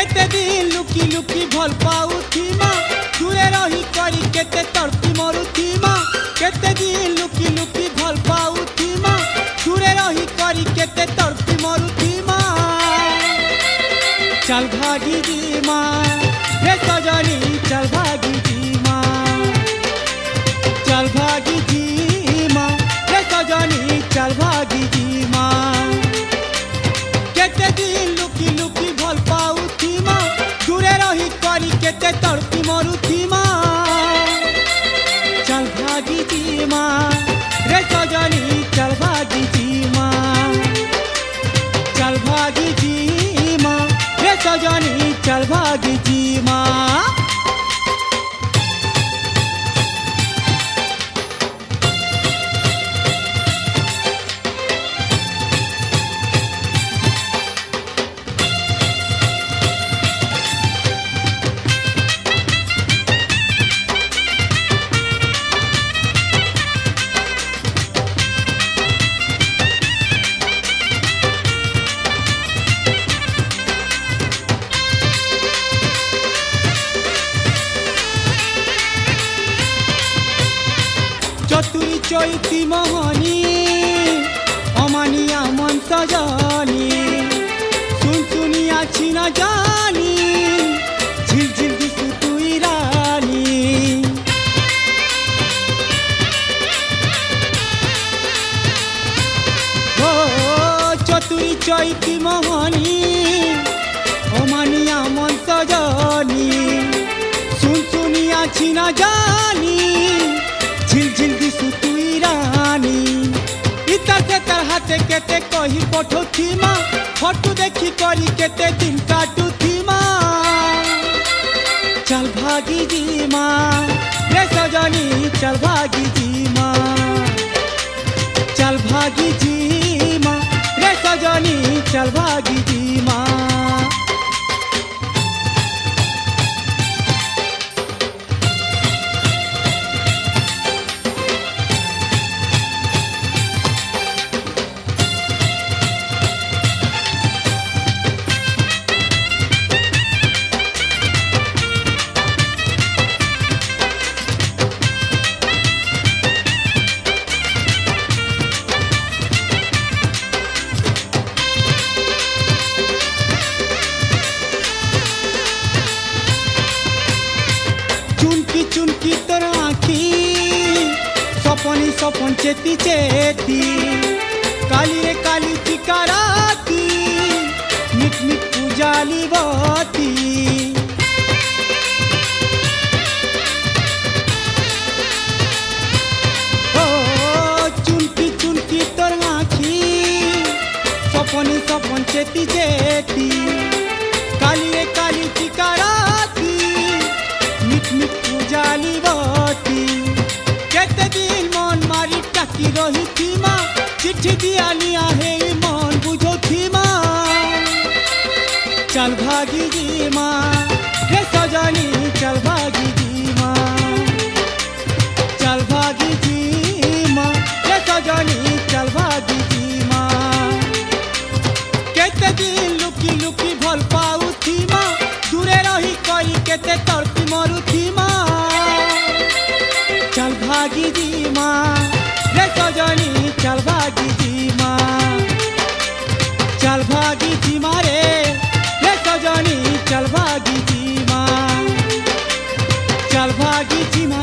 केते दिन लुकी लुकी भल पाउथी माँ दूरे रही करी केते तड़पी मरुथी माँ केते दिन लुकी लुकी भल पाउथी माँ दूरे रही करी केते तड़पी मरुथी माँ चल भागी जी माँ रे सजनी चल भागी जी माँ चल भागी जी माँ रे सजनी चल भागी जी माँ केते दिन लुकी लुकी भल पाउथी माँ दूरे रही करी केते तड़पी मरुथी माँ चल भागी जी माँ रे सजनी चल भागी जी माँ चल भागी जी माँ रे सजनी चल भागी जी माँ चतुरी चैती मोहनी अमानिया मन सजनी सुन सुनिया छिन जानी झिलझिल दिसु तुई रानी हो चतुरी चैती मोहनी अमानिया मन सजनी सुन सुनिया छिन जानी झिलझिल दिसु तुई रानी इतर से तर हाथे केते कही पठौथी माँ फोटो देखी करी केते दिन काटुथी माँ चल भागी जी माँ रे सजनी चल भागी जी माँ चल भागी जी माँ रे सजनी चल भागी जी माँ चुनकी चुनकी तोर आँखी सपनी सपन चेती चेती काली रे काली चिकाराती मिट मिट पूजाली बती ओ चुनकी चुनकी तोर आँखी सपनी सपन चेती चेती काली रे काली चिकाराती पूजाली बती केते दिन मन मारी टाकी रही थी माँ चिट्ठी दिया लिया है मन बुझो थी माँ चल भागी जी माँ रे सजनी चल भागी जी माँ चल भागी जी माँ रे सजनी चल भागी जी माँ केते दिन लुकी लुकी भल पाउथी माँ दूरे रही करी केते तड़पी मरुथी माँ चल भागी जी माँ रे सजनी चल भागी जी माँ चल भागी जी माँ रे सजनी चल भागी जी माँ चल भागी जी माँ।